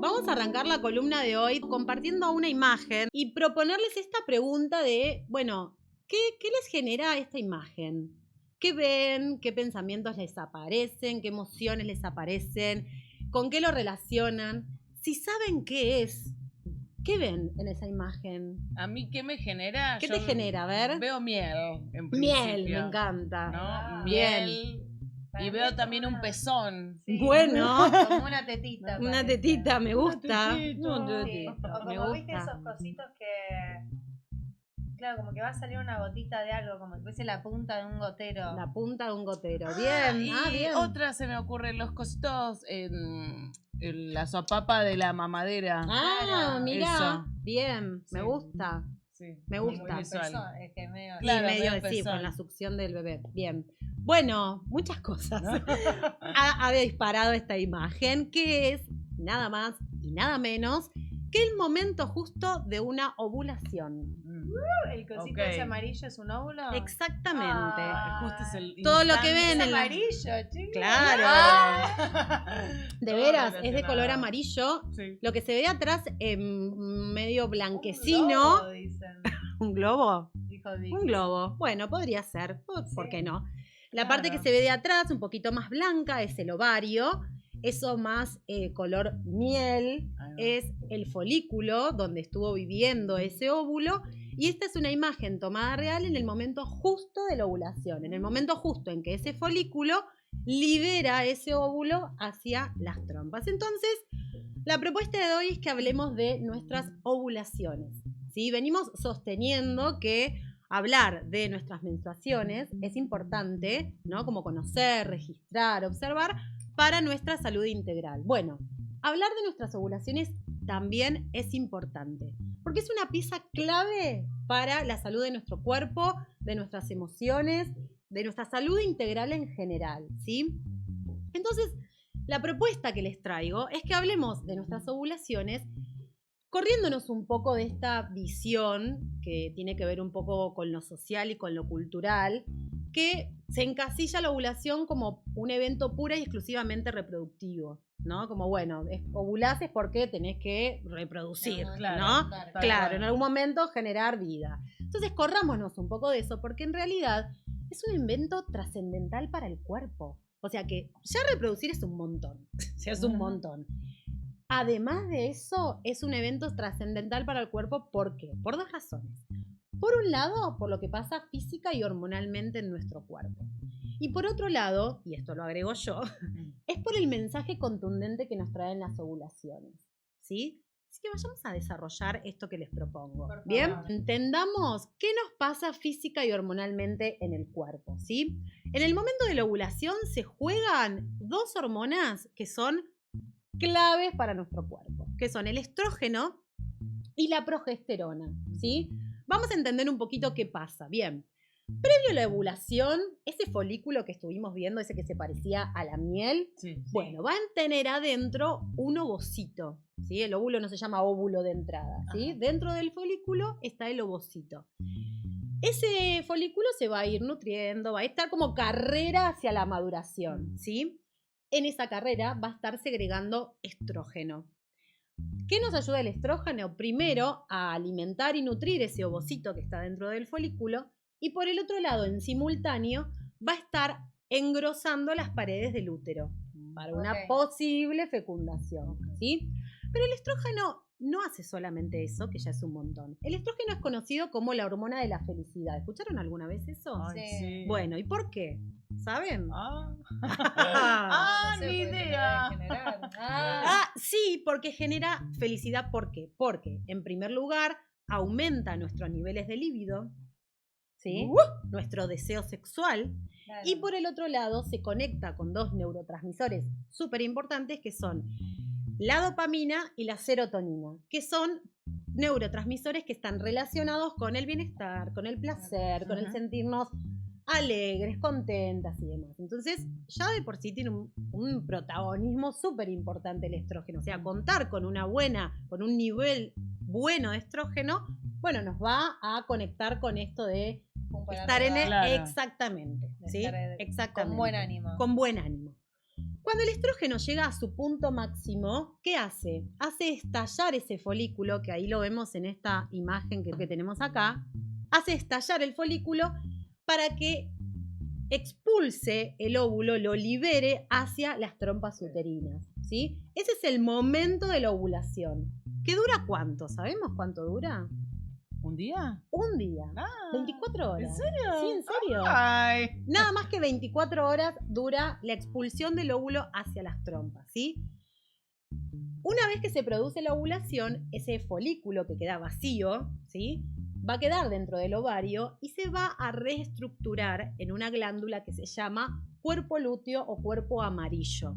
Vamos a arrancar la columna de hoy compartiendo una imagen y proponerles esta pregunta de, bueno, ¿qué les genera esta imagen? ¿Qué ven? ¿Qué pensamientos les aparecen? ¿Qué emociones les aparecen? ¿Con qué lo relacionan? Si saben qué es, ¿qué ven en esa imagen? ¿A mí qué me genera? ¿Qué te genera? A ver. Veo miel, en Miel, principio. me encanta. ¿No? Bien. Miel. Y veo también un pezón. Sí, Bueno. Como una tetita. Una parece. tetita, me gusta. Sí, o Me como viste gusta. esos cositos que... Claro, como que va a salir una gotita de algo, como que fuese la punta de un gotero. La punta de un gotero. Bien. Y Bien. otra se me ocurre, los cositos en la sopapa de la mamadera. Ah, mira. Eso. Bien, me Sí. gusta. Sí, Me muy gusta. visual. Es que medio... Claro, y medio medio sí, pezón. con la succión del bebé. Bien. Bueno, muchas cosas. ha disparado esta imagen, que es nada más y nada menos que el momento justo de una ovulación. El cosito Ok. ese amarillo es un óvulo. Exactamente. Ah, Justo es el Todo lo que instante. ven Es en la... amarillo, chicos. Claro. De Todo veras, es de relacionado. color amarillo. Sí. Lo que se ve atrás medio Un blanquecino. globo, dicen. ¿Un globo? Dijo Vicky. Un globo. Bueno, podría ser. ¿Por Sí. qué no? La Claro. parte que se ve de atrás, un poquito más blanca, es el ovario. Eso más color miel Ahí va. es el folículo donde estuvo viviendo ese óvulo. Y esta es una imagen tomada real en el momento justo de la ovulación, en el momento justo en que ese folículo libera ese óvulo hacia las trompas. Entonces, la propuesta de hoy es que hablemos de nuestras ovulaciones. ¿Sí? Venimos sosteniendo que hablar de nuestras menstruaciones es importante, ¿no? Como conocer, registrar, observar para nuestra salud integral. Bueno, hablar de nuestras ovulaciones también es importante, porque es una pieza clave para la salud de nuestro cuerpo, de nuestras emociones, de nuestra salud integral en general, ¿sí? Entonces, la propuesta que les traigo es que hablemos de nuestras ovulaciones corriéndonos un poco de esta visión que tiene que ver un poco con lo social y con lo cultural, que se encasilla la ovulación como un evento pura y exclusivamente reproductivo, ¿no? Como, bueno, ovulás es porque tenés que reproducir, Claro, ¿no? Tal Claro, cual. en algún momento generar vida. Entonces, corrámonos un poco de eso, porque en realidad es un invento trascendental para el cuerpo. O sea que ya reproducir es un montón, o sea, es un montón. Además de eso, es un evento trascendental para el cuerpo. ¿Por qué? Por dos razones. Por un lado, por lo que pasa física y hormonalmente en nuestro cuerpo. Y por otro lado, y esto lo agrego yo, es por el mensaje contundente que nos traen las ovulaciones. ¿Sí? Así que vayamos a desarrollar esto que les propongo. Por favor. Bien, entendamos qué nos pasa física y hormonalmente en el cuerpo. ¿Sí? En el momento de la ovulación se juegan dos hormonas que son claves para nuestro cuerpo, que son el estrógeno y la progesterona, ¿sí? Vamos a entender un poquito qué pasa. Bien, previo a la ovulación, ese folículo que estuvimos viendo, ese que se parecía a la miel, Sí. bueno, va a tener adentro un ovocito, ¿sí? El óvulo no se llama óvulo de entrada, ¿sí? Ajá. Dentro del folículo está el ovocito. Ese folículo se va a ir nutriendo, va a estar como carrera hacia la maduración, ¿sí? En esa carrera va a estar segregando estrógeno. ¿Qué nos ayuda el estrógeno? Primero, a alimentar y nutrir ese ovocito que está dentro del folículo, y por el otro lado, en simultáneo, va a estar engrosando las paredes del útero para una Ok. posible fecundación, ¿sí? Pero el estrógeno no hace solamente eso, que ya es un montón. El estrógeno es conocido como la hormona de la felicidad. ¿Escucharon alguna vez eso? Ay, Sí. sí. Bueno, ¿y por qué? ¿Saben? Ah, No sé, ni puede idea. generar. Sí, porque genera felicidad. ¿Por qué? Porque, en primer lugar, aumenta nuestros niveles de líbido, ¿sí? Nuestro deseo sexual. Claro. Y por el otro lado, se conecta con dos neurotransmisores súper importantes que son la dopamina y la serotonina, que son neurotransmisores que están relacionados con el bienestar, con el placer, con el Ujú. sentirnos alegres, contentas y demás. Entonces, ya de por sí tiene un protagonismo súper importante el estrógeno. O sea, contar con un nivel bueno de estrógeno, bueno, nos va a conectar con esto de Pum para estar en arriba. el... Claro. Exactamente, De ¿sí? estar Exactamente. con buen ánimo. Con buen ánimo. Cuando el estrógeno llega a su punto máximo, ¿qué hace? Hace estallar ese folículo, que ahí lo vemos en esta imagen que tenemos acá, hace estallar el folículo para que expulse el óvulo, lo libere hacia las trompas uterinas, ¿sí? Ese es el momento de la ovulación. ¿Qué dura cuánto? ¿Sabemos cuánto dura? ¿Un día? Un día. Ah, 24 horas. ¿En serio? Sí, en serio. Ay. Nada más que 24 horas dura la expulsión del óvulo hacia las trompas, ¿sí? Una vez que se produce la ovulación, ese folículo que queda vacío, ¿sí?, va a quedar dentro del ovario y se va a reestructurar en una glándula que se llama cuerpo lúteo o cuerpo amarillo.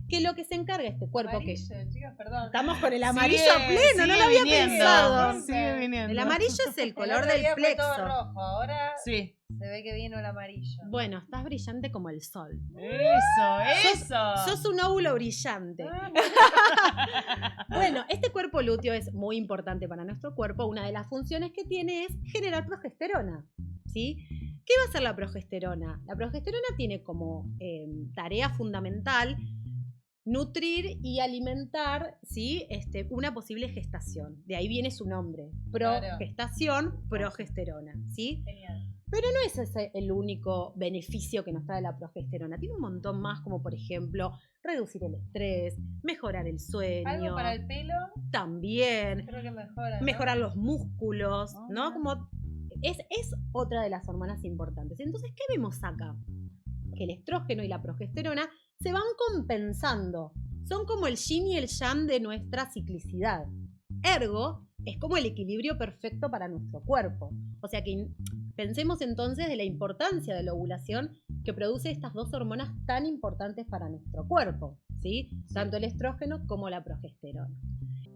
Que lo que se encarga este cuerpo Amarillo, chicas, perdón. Estamos con el amarillo Sigue- a pleno, no sigue lo había viniendo, pensado. Sigue viniendo. El amarillo es el color otro del día fue todo plexo. rojo, ahora Sí. se ve que vino el amarillo. Bueno, estás brillante como el sol. Eso. Sos un óvulo brillante. Bueno, este cuerpo lúteo es muy importante para nuestro cuerpo. Una de las funciones que tiene es generar progesterona, ¿sí? ¿Qué va a hacer la progesterona? La progesterona tiene como tarea fundamental nutrir y alimentar, ¿sí?, una posible gestación. De ahí viene su nombre, progestación, progesterona, ¿sí? Genial. Pero no es ese el único beneficio que nos trae la progesterona. Tiene un montón más, como por ejemplo, reducir el estrés, mejorar el sueño. Algo para el pelo, También, creo que mejora, ¿no? mejorar los músculos, Ah, ¿no? mira. Como es otra de las hormonas importantes. Entonces, ¿qué vemos acá? Que el estrógeno y la progesterona se van compensando. Son como el yin y el yang de nuestra ciclicidad. Ergo, es como el equilibrio perfecto para nuestro cuerpo. O sea que pensemos entonces de la importancia de la ovulación que produce estas dos hormonas tan importantes para nuestro cuerpo, ¿sí? Tanto el estrógeno como la progesterona.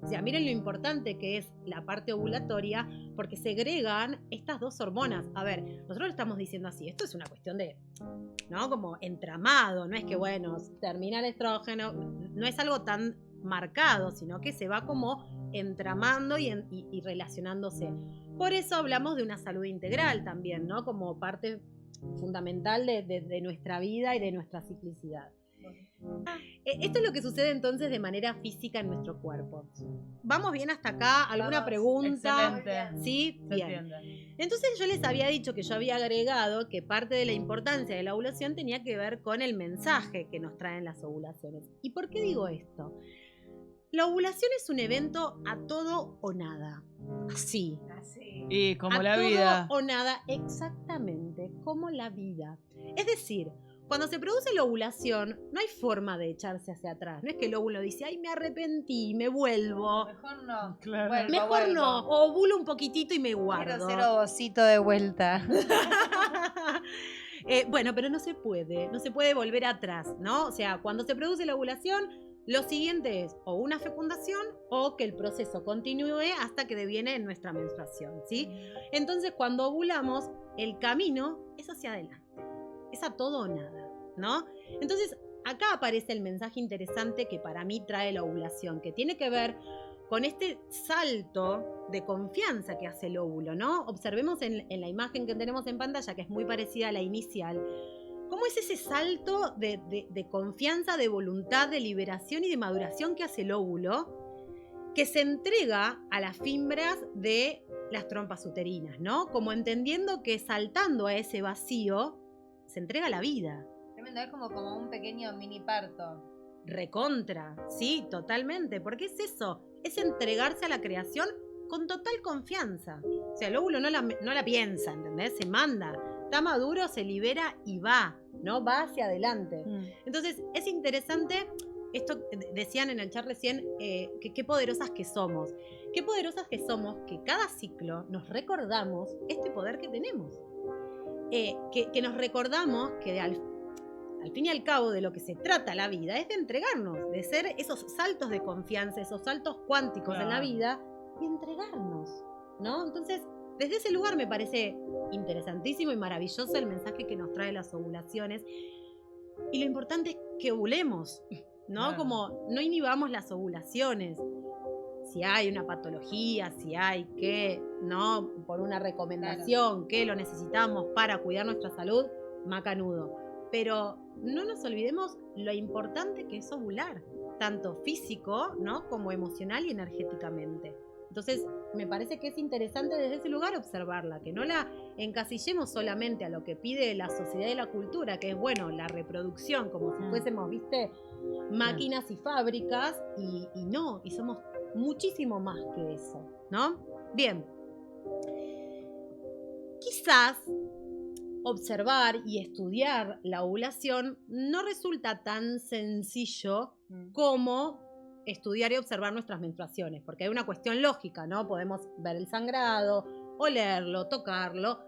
O sea, miren lo importante que es la parte ovulatoria porque segregan estas dos hormonas. A ver, nosotros lo estamos diciendo así, esto es una cuestión de, ¿no?, como entramado, no es que, bueno, termina el estrógeno, no es algo tan marcado, sino que se va como entramando y relacionándose. Por eso hablamos de una salud integral también, ¿no?, como parte fundamental de nuestra vida y de nuestra ciclicidad. Esto es lo que sucede entonces de manera física en nuestro cuerpo. ¿Vamos bien hasta acá? ¿Alguna Vamos, pregunta? excelente. ¿Sí? Se Bien. entiende. Entonces yo les había dicho que yo había agregado que parte de la importancia de la ovulación tenía que ver con el mensaje que nos traen las ovulaciones. ¿Y por qué digo esto? La ovulación es un evento a todo o nada. Así. Así. Y como a la todo vida. o nada, exactamente, como la vida. Es decir, cuando se produce la ovulación, no hay forma de echarse hacia atrás. No es que el óvulo dice, ay, me arrepentí, me vuelvo. Mejor no. Claro. Vuelvo, Mejor vuelvo. no, ovulo un poquitito y me Quiero guardo. ser ovocito de vuelta. Bueno, pero no se puede volver atrás, ¿no? O sea, cuando se produce la ovulación, lo siguiente es o una fecundación o que el proceso continúe hasta que deviene en nuestra menstruación, ¿sí? Entonces, cuando ovulamos, el camino es hacia adelante, es a todo o nada, ¿no? Entonces, acá aparece el mensaje interesante que para mí trae la ovulación, que tiene que ver con este salto de confianza que hace el óvulo, ¿no? Observemos en la imagen que tenemos en pantalla, que es muy parecida a la inicial, cómo es ese salto de confianza, de voluntad, de liberación y de maduración que hace el óvulo, que se entrega a las fibras de las trompas uterinas, ¿no? Como entendiendo que saltando a ese vacío, se entrega la vida. Tremendo, es como un pequeño mini parto. Recontra, sí, totalmente, porque es eso, es entregarse a la creación con total confianza. O sea, el óvulo no la piensa, ¿entendés? Se manda, está maduro, se libera y va, ¿no? Va hacia adelante. Entonces, es interesante, esto decían en el chat recién, que qué poderosas que somos. Qué poderosas que somos, que cada ciclo nos recordamos este poder que tenemos. Que nos recordamos que al fin y al cabo de lo que se trata la vida es de entregarnos, de ser esos saltos de confianza, esos saltos cuánticos en la vida y entregarnos, ¿no? Entonces, desde ese lugar me parece interesantísimo y maravilloso el mensaje que nos trae las ovulaciones. Y lo importante es que ovulemos, ¿no? Claro. Como no inhibamos las ovulaciones. Si hay una patología, si hay que, ¿no?, por una recomendación, que lo necesitamos para cuidar nuestra salud, macanudo. Pero no nos olvidemos lo importante que es ovular, tanto físico, ¿no? como emocional y energéticamente. Entonces, me parece que es interesante desde ese lugar observarla, que no la encasillemos solamente a lo que pide la sociedad y la cultura, que es, bueno, la reproducción, como si fuésemos, ¿viste? Máquinas y fábricas, y no, y somos muchísimo más que eso, ¿no? Bien. Quizás observar y estudiar la ovulación no resulta tan sencillo como estudiar y observar nuestras menstruaciones, porque hay una cuestión lógica, ¿no? Podemos ver el sangrado, olerlo, tocarlo,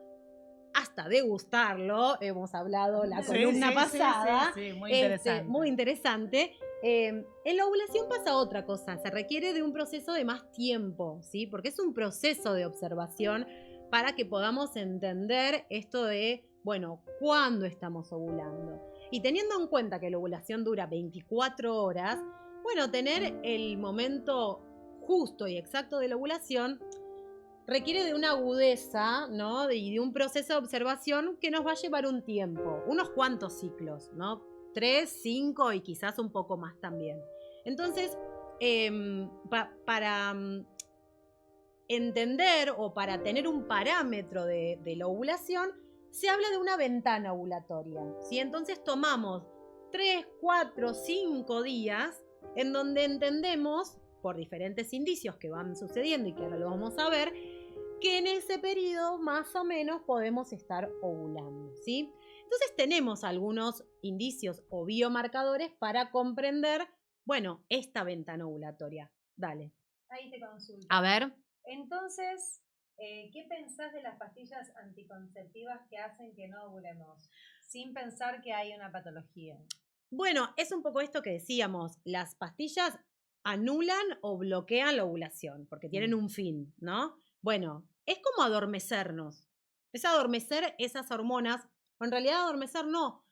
hasta degustarlo. Hemos hablado la columna pasada. Sí, muy interesante. Muy interesante. En la ovulación pasa otra cosa, se requiere de un proceso de más tiempo, ¿sí? Porque es un proceso de observación para que podamos entender esto de, bueno, ¿cuándo estamos ovulando? Y teniendo en cuenta que la ovulación dura 24 horas, bueno, tener el momento justo y exacto de la ovulación requiere de una agudeza, ¿no? Y de un proceso de observación que nos va a llevar un tiempo, unos cuantos ciclos, ¿no? 3, 5 y quizás un poco más también. Entonces, para entender o para tener un parámetro de la ovulación, se habla de una ventana ovulatoria, ¿sí? Entonces tomamos 3, 4, 5 días en donde entendemos, por diferentes indicios que van sucediendo y que ahora lo vamos a ver, que en ese periodo más o menos podemos estar ovulando, ¿sí? Entonces tenemos algunos indicios o biomarcadores para comprender, bueno, esta ventana ovulatoria. Dale. Ahí te consulto. A ver. Entonces, ¿qué pensás de las pastillas anticonceptivas que hacen que no ovulemos? Sin pensar que hay una patología. Bueno, es un poco esto que decíamos. Las pastillas anulan o bloquean la ovulación porque tienen un fin, ¿no? Bueno, es como adormecernos. Es adormecer esas hormonas. En realidad adormecer no,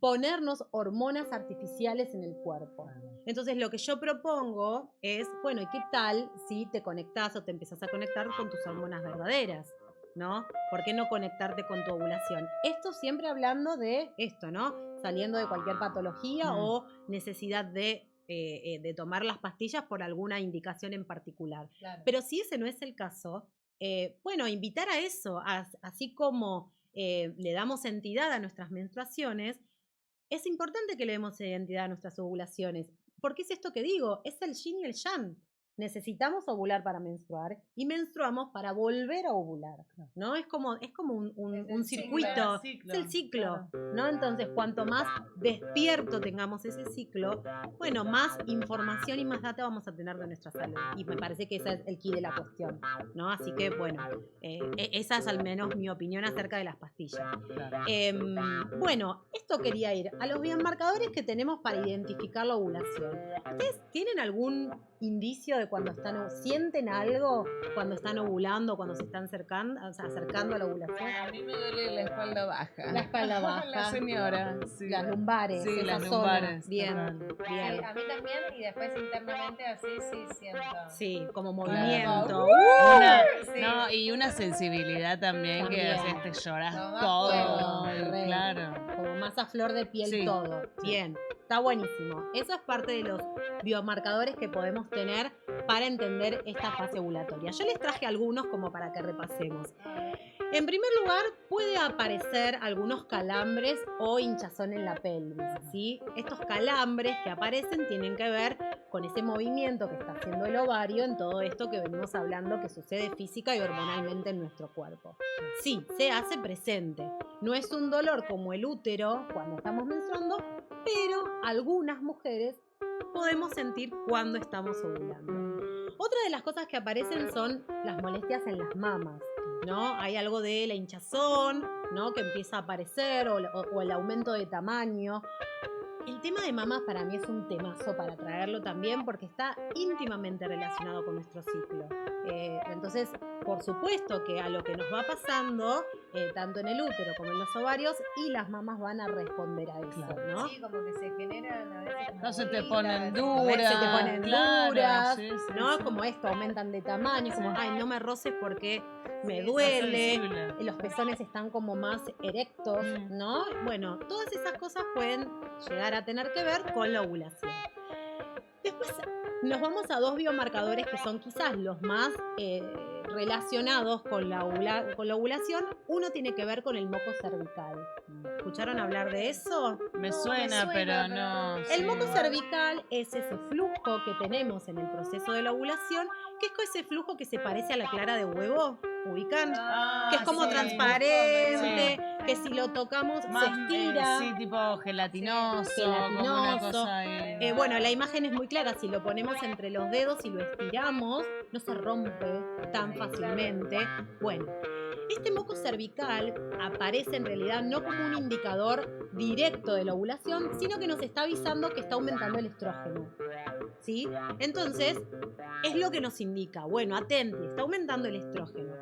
ponernos hormonas artificiales en el cuerpo. Entonces lo que yo propongo es, bueno, ¿y qué tal si te conectás o te empezás a conectar con tus hormonas verdaderas? ¿No? ¿Por qué no conectarte con tu ovulación? Esto siempre hablando de esto, ¿no? Saliendo de cualquier patología o necesidad de tomar las pastillas por alguna indicación en particular. Claro. Pero si ese no es el caso, bueno, invitar a eso, así como le damos entidad a nuestras menstruaciones, es importante que le demos identidad a nuestras ovulaciones. Porque es esto que digo, es el yin y el yang. Necesitamos ovular para menstruar y menstruamos para volver a ovular, ¿no? Es como un circuito, ciclo, es el ciclo, claro. ¿no? Entonces, cuanto más despierto tengamos ese ciclo, bueno, más información y más data vamos a tener de nuestra salud. Y me parece que ese es el quid de la cuestión, ¿no? Así que, bueno, esa es al menos mi opinión acerca de las pastillas. Bueno, esto quería ir a los biomarcadores que tenemos para identificar la ovulación. ¿Ustedes tienen algún indicio de cuando sienten algo cuando están ovulando, cuando se están acercando a la ovulación? A mí me duele la espalda baja. La espalda baja. La señora, sí. Las lumbares. Sí, esa las zona. lumbares. Bien, total. bien. A mí también, y después internamente así sí siento. Sí, como Claro. movimiento. Sí. No, y una sensibilidad también que También. te lloras Lo más todo. fuerte. Re. Claro. Como más a flor de piel Sí, todo. sí. Bien, está buenísimo. Eso es parte de los biomarcadores que podemos tener para entender esta fase ovulatoria. Yo les traje algunos como para que repasemos. En primer lugar, puede aparecer algunos calambres o hinchazón en la pelvis, ¿sí? Estos calambres que aparecen tienen que ver con ese movimiento que está haciendo el ovario en todo esto que venimos hablando que sucede física y hormonalmente en nuestro cuerpo. Sí, se hace presente. No es un dolor como el útero cuando estamos menstruando, pero algunas mujeres podemos sentir cuando estamos ovulando. Otra de las cosas que aparecen son las molestias en las mamas, ¿no? Hay algo de la hinchazón, ¿no? Que empieza a aparecer o el aumento de tamaño. El tema de mamás para mí es un temazo para traerlo también porque está íntimamente relacionado con nuestro ciclo. Entonces, por supuesto que a lo que nos va pasando, tanto en el útero como en los ovarios, y las mamás van a responder a eso, ¿no? Sí, como que se generan a veces como No se te bolitas, ponen Se duras. te ponen claro, duras, sí, sí, ¿no? sí. Como esto, aumentan de tamaño, como, ay, no me roces porque me Sí, duele, sensible. los pezones están como más erectos, ¿no? Bueno, todas esas cosas pueden llegar a tener que ver con la ovulación. Después nos vamos a dos biomarcadores que son quizás los más relacionados con la ovulación. Uno tiene que ver con el moco cervical. ¿Escucharon hablar de eso? Me No, suena, me pero suena, no. El sí. moco cervical es ese flujo que tenemos en el proceso de la ovulación, que es ese flujo que se parece a la clara de huevo, ¿ubican? Que es como sí. transparente, Sí. que si lo tocamos Más, se estira. sí, tipo gelatinoso, Sí, como una gelatinoso. cosa. Bueno, la imagen es muy clara, si lo ponemos entre los dedos y lo estiramos, no se rompe tan fácilmente. Bueno, este moco cervical aparece en realidad no como un indicador directo de la ovulación, sino que nos está avisando que está aumentando el estrógeno. ¿Sí? Entonces, es lo que nos indica, bueno, atenti, está aumentando el estrógeno.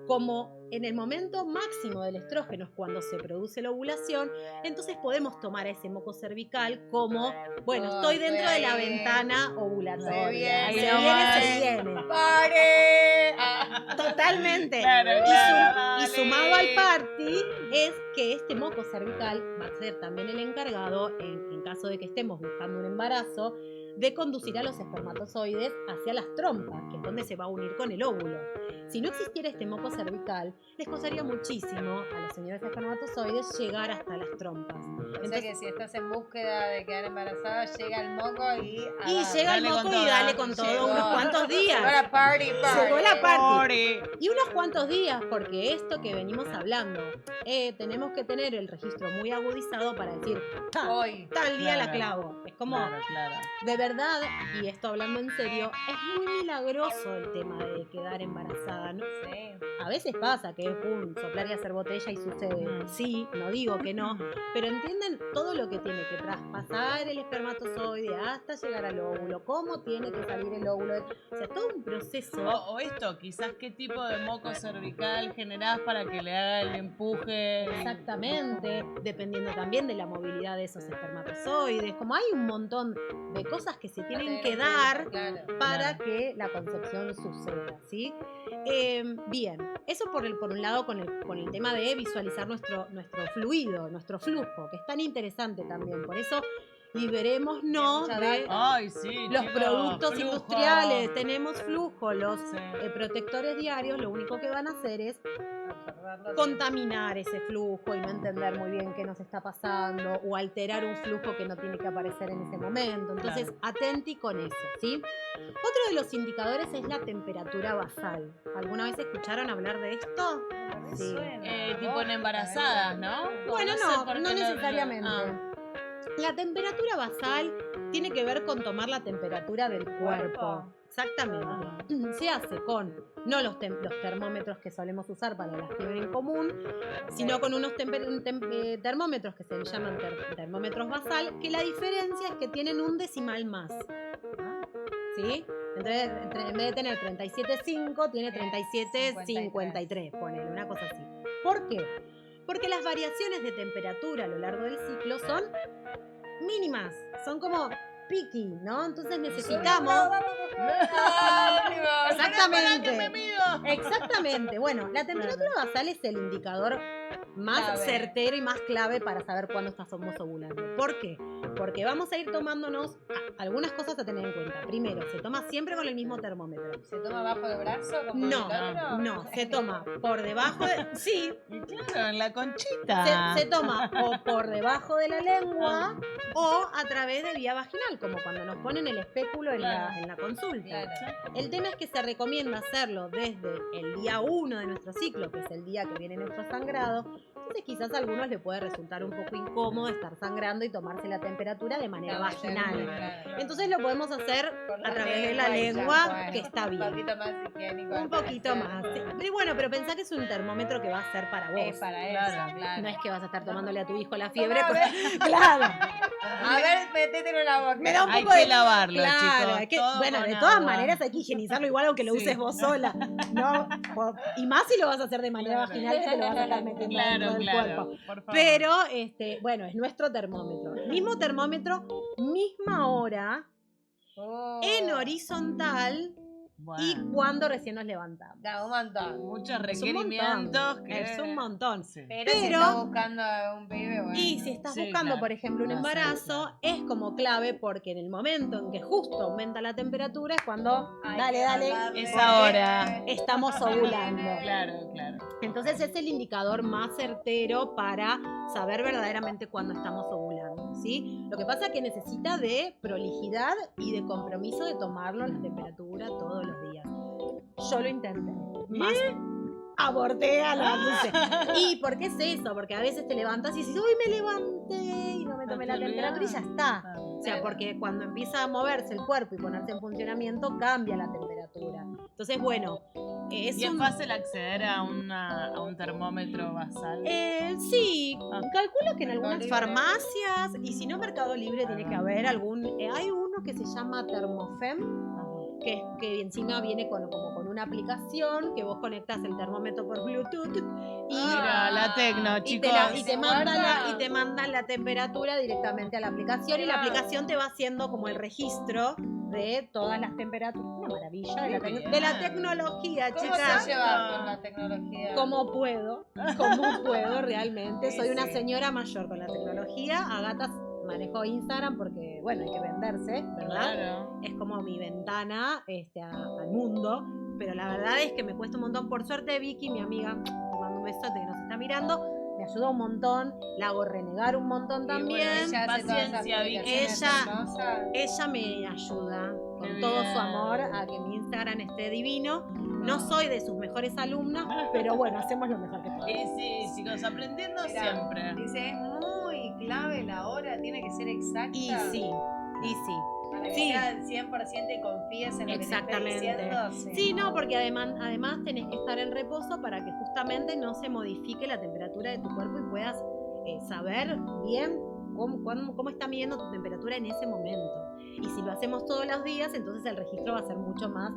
Como en el momento máximo del estrógeno es cuando se produce la ovulación, entonces podemos tomar a ese moco cervical como, bueno, estoy dentro de la ventana ovulatoria. Se viene, Ahí se se viene. viene. ¡Pare! Totalmente. Claro, Y claro, sumado dale. al party es que este moco cervical va a ser también el encargado, en caso de que estemos buscando un embarazo, de conducir a los espermatozoides hacia las trompas, que es donde se va a unir con el óvulo. Si no existiera este moco cervical, les costaría muchísimo a los señores espermatozoides llegar hasta las trompas. O sea que si estás en búsqueda de quedar embarazada, llega el moco y... Y llega el Dale con moco y todo. dale con todo Llegó. unos cuantos días. Ahora party. Llegó la party. Pobre. Y unos cuantos días, porque esto que venimos hablando, tenemos que tener el registro muy agudizado para decir, Hoy. tal día la Claro. clavo. Es como, Claro. de verdad, y esto hablando en serio, es muy milagroso el tema de quedar embarazada, ¿no? Sí. A veces pasa que es soplar y hacer botella y sucede. Sí, no digo que no, pero entienden todo lo que tiene que traspasar el espermatozoide hasta llegar al óvulo, cómo tiene que salir el óvulo, o sea, todo un proceso. O esto, quizás qué tipo de moco cervical generás para que le haga el empuje. Exactamente, dependiendo también de la movilidad de esos espermatozoides, como hay un montón de cosas que se tienen que dar Claro. para que la concepción suceda, ¿sí? Bien, eso por un lado con el tema de visualizar nuestro fluido, nuestro flujo, que es tan interesante también, por eso liberémonos Mucha de data. Ay, sí, los chicos, productos flujo. industriales, tenemos flujo, los Sí. protectores diarios lo único que van a hacer es Absorberlo. contaminar ese flujo y no entender muy bien qué nos está pasando o alterar un flujo que no tiene que aparecer en ese momento. Entonces, Claro. atenti con eso, ¿sí? Otro de los indicadores es la temperatura basal. ¿Alguna vez escucharon hablar de esto? Me Sí. suena. Tipo en embarazadas, ¿no? Bueno, sé no, por qué no lo- necesariamente. Ah, La temperatura basal tiene que ver con tomar la temperatura del cuerpo. Exactamente. Se hace con no los termómetros que solemos usar para la fiebre en común, sino con unos termómetros que se llaman termómetros basal, que la diferencia es que tienen un decimal más. ¿Sí? Entonces, en vez de tener 37,5, tiene 37,53, ponele, una cosa así. ¿Por qué? Porque las variaciones de temperatura a lo largo del ciclo son mínimas, son como picky, ¿no? Entonces necesitamos... Exactamente. Exactamente. Bueno, la temperatura basal es el indicador más Clave. certero y más clave para saber cuándo estamos ovulando. ¿Por qué? Porque vamos a ir tomándonos algunas cosas a tener en cuenta. Primero, se toma siempre con el mismo termómetro. ¿Se toma bajo el brazo? Como No, el otro? no, se toma por debajo de... Sí, Y claro, en la conchita. se toma o por debajo de la lengua o a través de vía vaginal, como cuando nos ponen el espéculo en la consulta. Claro. El tema es que se recomienda hacerlo desde el día 1 de nuestro ciclo, que es el día que viene nuestro sangrado. Entonces quizás a algunos les puede resultar un poco incómodo estar sangrando y tomarse la temperatura de manera vaginal. Claro. Entonces lo podemos hacer Por a través de la y ya lengua, fue. que está Un bien. poquito más higiénico. Un poquito más. Pero bueno, pero pensá que es un termómetro que va a ser para vos. Es para Claro. eso, claro. No es que vas a estar tomándole a tu hijo la fiebre. Tomame. Claro. A ver, métetelo en la boca. Me da un Hay poco que de lavarlo, claro, chicos. hay que, todo bueno, con de todas agua. maneras hay que higienizarlo igual aunque lo Sí. uses vos sola. No, y más si lo vas a hacer de manera Claro. vaginal, que te lo vas a estar metiendo dentro del cuerpo. Por favor. Pero, bueno, es nuestro termómetro. Mismo termómetro, misma hora, en horizontal y Bueno, cuando recién nos levantamos. Da un montón. muchos Es un montón. requerimientos que... Es un montón. Sí. Pero si Pero- está buscando a un pibe, bueno. Y si estás Sí, buscando, claro. por ejemplo, un Ah, sí, embarazo, claro. es como clave porque en el momento en que justo aumenta la temperatura es cuando, Hay dale, que dale, mandarle- Es porque ahora. estamos ovulando. Claro, claro. Entonces es el indicador más certero para saber verdaderamente cuándo estamos ovulando, ¿sí? Lo que pasa es que necesita de prolijidad y de compromiso de tomarlo la temperatura todos los días. Yo lo intenté. Más aborté a la dulce. ¿Y por qué es eso? Porque a veces te levantas y dices, uy, me levanté y no me tomé la te temperatura y ya está. Ah, O sea, porque cuando empieza a moverse el cuerpo y ponerse en funcionamiento, cambia la temperatura. Entonces, bueno, es ¿Y es un... fácil acceder a un termómetro basal? Sí, Ah. calculo que en Mercado algunas Libre. farmacias, y si no Mercado Libre tiene que haber algún... hay uno que se llama Thermofem, Ajá. que encima viene como con una aplicación que vos conectas el termómetro por Bluetooth y, Mira, la tecno, y chicos. ¿Se guarda? te mandan la temperatura directamente a la aplicación y la aplicación te va haciendo como el registro de todas las temperaturas. Una maravilla de la, Qué bien. de la tecnología, ¿Cómo chicas. se lleva con la tecnología? Como puedo realmente. Sí, Soy una sí. señora mayor con la tecnología. Agata manejo Instagram porque, bueno, hay que venderse, ¿verdad? Claro. Es como mi ventana al mundo, pero la verdad es que me cuesta un montón. Por suerte, Vicky, mi amiga, te mando un besote que nos está mirando, me ayuda un montón, la hago renegar un montón Y también. bueno, ella hace todas esas Paciencia, Vicky. publicaciones Ella- hermosas. Ella me ayuda con Qué todo bien. su amor a que mi Instagram esté divino. No soy de sus mejores alumnas, pero bueno, hacemos lo mejor que podemos. Sí, chicos, aprendiendo Mirá, siempre. Dice, es muy clave la hora, tiene que ser exacta. Y sí. Para que sí. sea al 100% y confíes en lo que te Exactamente. esté diciendo. Sí, no, porque además tenés que estar en reposo para que justamente no se modifique la temperatura de tu cuerpo y puedas saber bien cómo está midiendo tu temperatura en ese momento. Y si lo hacemos todos los días, entonces el registro va a ser mucho más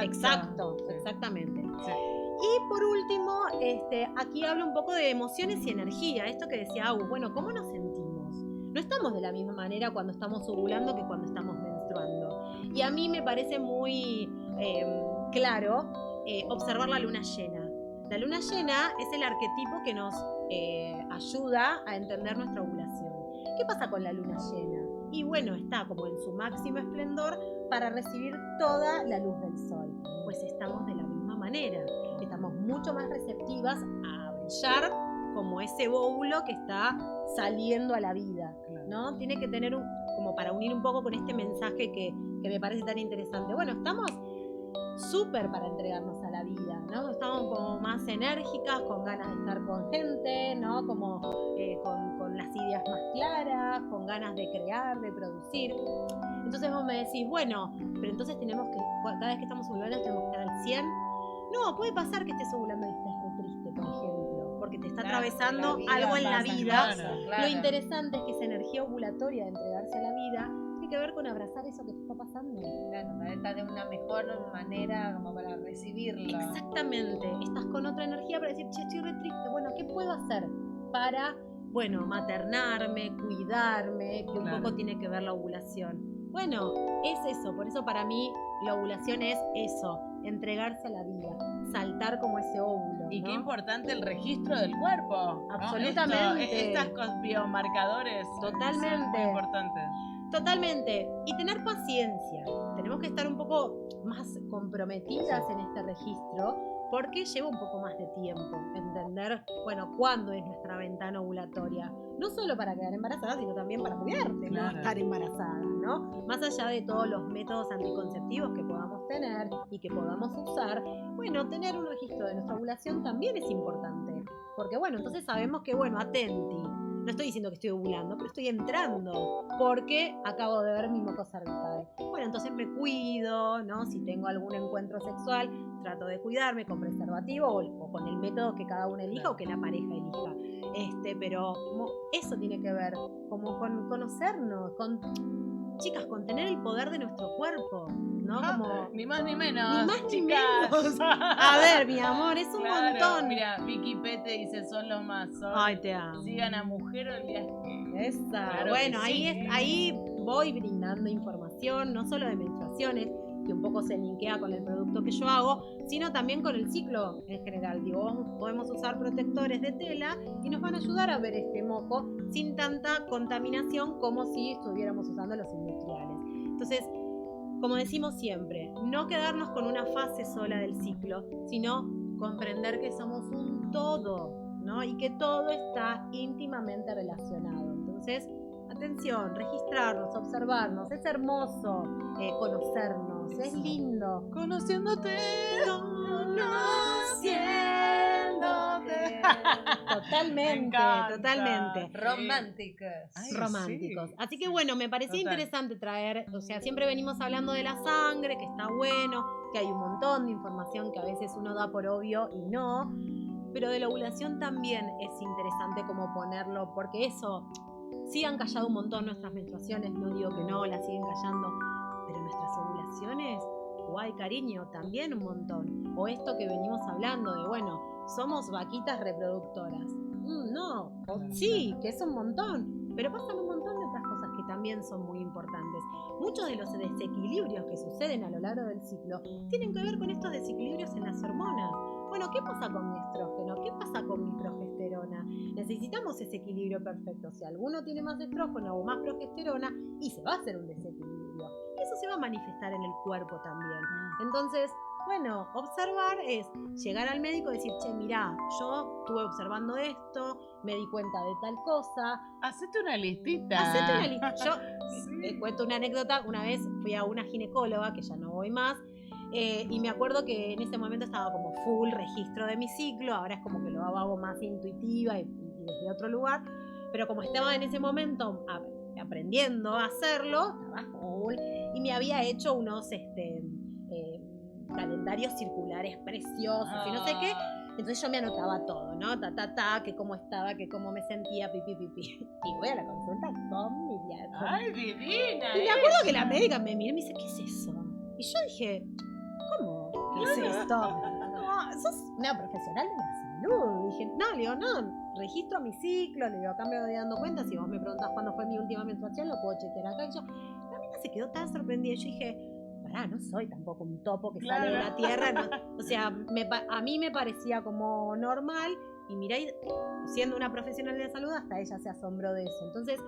exacto. Sí. Exactamente. Sí. Y por último, aquí hablo un poco de emociones y energía. Esto que decía Agus, bueno, ¿cómo nos sentimos? No estamos de la misma manera cuando estamos ovulando que cuando estamos menstruando. Y a mí me parece muy claro observar la luna llena. La luna llena es el arquetipo que nos ayuda a entender nuestra ovulación. ¿Qué pasa con la luna llena? Y bueno, está como en su máximo esplendor para recibir toda la luz del sol. Pues estamos de la misma manera. Estamos mucho más receptivas a brillar como ese óvulo que está saliendo a la vida, ¿no? Tiene que tener como para unir un poco con este mensaje que me parece tan interesante. Bueno, estamos súper para entregarnos a la vida, ¿no? Estamos como más enérgicas, con ganas de estar con gente, ¿no? Como con las ideas más claras, con ganas de crear, de producir. Entonces vos me decís, bueno, pero entonces tenemos que, cada vez que estamos ovulando tenemos que estar al 100. No, puede pasar que estés ovulando y estés re triste, por ejemplo, porque te está atravesando algo en la vida. Claro. Lo interesante es que esa energía ovulatoria de entregarse a la vida tiene que ver con abrazar eso que te está pasando. Claro, está de una mejor manera como para recibirlo. Exactamente. Estás con otra energía para decir, che, estoy re triste. Bueno, ¿qué puedo hacer para, bueno, maternarme, cuidarme, que un Claro. poco tiene que ver la ovulación? Bueno, es eso. Por eso para mí la ovulación es eso, entregarse a la vida, saltar como ese óvulo. Y qué ¿no? importante el registro del cuerpo. ¿no? Absolutamente. Estas biomarcadores. Totalmente. Son muy importantes. Totalmente. Y tener paciencia. Tenemos que estar un poco más comprometidas en este registro porque lleva un poco más de tiempo entender, bueno, cuándo es nuestra ventana ovulatoria. No solo para quedar embarazada, sino también para cuidarte, Claro. no estar embarazada, ¿no? Más allá de todos los métodos anticonceptivos que podamos tener y que podamos usar, bueno, tener un registro de nuestra ovulación también es importante. Porque, bueno, entonces sabemos que, bueno, atenti. no estoy diciendo que estoy ovulando, pero estoy entrando porque acabo de ver mi moco cervical. Bueno, entonces me cuido, ¿no? Si tengo algún encuentro sexual, trato de cuidarme con preservativo o con el método que cada uno elija o que la pareja elija. Pero eso tiene que ver como con conocernos, chicas, con tener el poder de nuestro cuerpo, ¿no? Como Ni más ni menos. ni más ni chicas. menos. A ver, mi amor, es un Claro, montón. Mira, Vicky Pete dice, son los más. Ay, te amo. Sigan a Mujer Olvidaste. Esa. Claro Bueno, que ahí, sí. ahí voy brindando información, no solo de menstruaciones, que un poco se linkea con el producto que yo hago, sino también con el ciclo en general. Digo, podemos usar protectores de tela y nos van a ayudar a ver este moco sin tanta contaminación como si estuviéramos usando los industriales. Entonces, como decimos siempre, no quedarnos con una fase sola del ciclo, sino comprender que somos un todo, ¿no? Y que todo está íntimamente relacionado. Entonces, atención, registrarnos, observarnos, es hermoso conocernos, es lindo. Conociéndote. Totalmente, Me encanta. totalmente. Románticos. Ay, Románticos. sí, Así que sí. bueno, me parecía Total. interesante traer, o sea, siempre venimos hablando de la sangre, que está bueno, que hay un montón de información que a veces uno da por obvio y no, pero de la ovulación también es interesante como ponerlo, porque eso, sí han callado un montón nuestras menstruaciones, no digo que no, las siguen callando, pero nuestras ovulaciones, guay cariño, también un montón. O esto que venimos hablando de, bueno, somos vaquitas reproductoras. No, sí, que es un montón, pero pasan un montón de otras cosas que también son muy importantes. Muchos de los desequilibrios que suceden a lo largo del ciclo tienen que ver con estos desequilibrios en las hormonas. Bueno, ¿qué pasa con mi estrógeno? ¿Qué pasa con mi progesterona? Necesitamos ese equilibrio perfecto. Si alguno tiene más estrógeno o más progesterona, y se va a hacer un desequilibrio. Eso se va a manifestar en el cuerpo también. Entonces, bueno, observar es llegar al médico y decir, che, mirá, yo estuve observando esto, me di cuenta de tal cosa. Hacete una listita. Hacete una lista. Yo Sí. cuento una anécdota. Una vez fui a una ginecóloga, que ya no voy más, y me acuerdo que en ese momento estaba como full registro de mi ciclo. Ahora es como que lo hago más intuitiva y desde otro lugar. Pero como estaba en ese momento aprendiendo a hacerlo, estaba full. Y me había hecho unos calendarios circulares preciosos y no sé qué. Entonces yo me anotaba todo, ¿no? Que cómo estaba, que cómo me sentía, pipi. Y voy a la consulta con mi viejo. Ay, divina. Y me acuerdo que la médica me miró y me dice, ¿qué es eso? Y yo dije, ¿cómo? ¿Qué es esto? No, sos una profesional de la salud. Dije, no, le digo, no, registro mi ciclo, le digo, acá me voy dando cuenta, si vos me preguntás cuándo fue mi última menstruación, lo puedo chequear acá. Y yo, la mina se quedó tan sorprendida. Y yo dije, pará, no soy tampoco un topo que sale de la tierra. No. O sea, a mí me parecía como normal. Y mirá, siendo una profesional de la salud, hasta ella se asombró de eso. Entonces,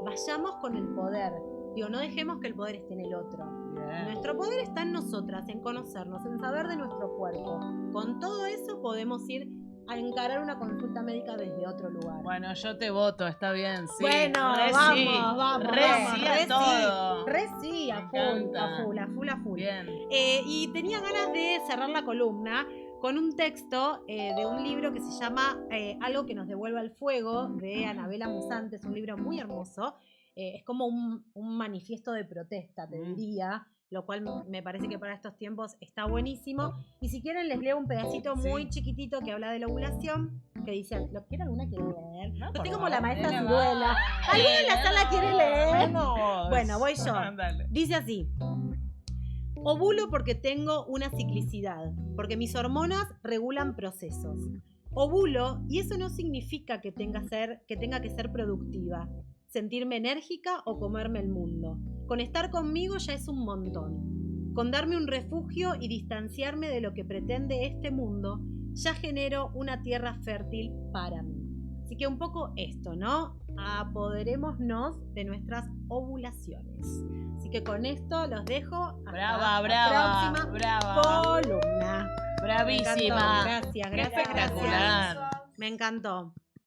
vayamos con el poder. Digo, no dejemos que el poder esté en el otro. Bien. Nuestro poder está en nosotras, en conocernos, en saber de nuestro cuerpo. Con todo eso podemos ir a encarar una consulta médica desde otro lugar. Bueno, yo te voto, está bien, sí. Bueno, Re vamos, sí. vamos, Re vamos, sí re a sí. todo. Re sí, a Me full, encanta. a full. Bien. Y tenía ganas de cerrar la columna con un texto de un libro que se llama Algo que nos devuelva el fuego, de Anabela Musante. Es un libro muy hermoso. Es como un manifiesto de protesta, te diría, lo cual me parece que para estos tiempos está buenísimo. Y si quieren les leo un pedacito muy chiquitito que habla de la ovulación, que dice, ¿lo quiere alguna quiere leer? No, Yo por estoy como favor, la maestra nena, Ciruela. va. ¿Alguna en la sala quiere leer? Vamos. Bueno, voy yo. Dale. Dice así. Ovulo porque tengo una ciclicidad, porque mis hormonas regulan procesos. Ovulo, y eso no significa que tenga que ser productiva, sentirme enérgica o comerme el mundo. Con estar conmigo ya es un montón. Con darme un refugio y distanciarme de lo que pretende este mundo, ya genero una tierra fértil para mí. Así que un poco esto, ¿no? Apoderémonos de nuestras ovulaciones. Así que con esto los dejo. Hasta Brava, la próxima brava. columna. Bravísima. Me encantó. Gracias. Espectacular. Me encantó.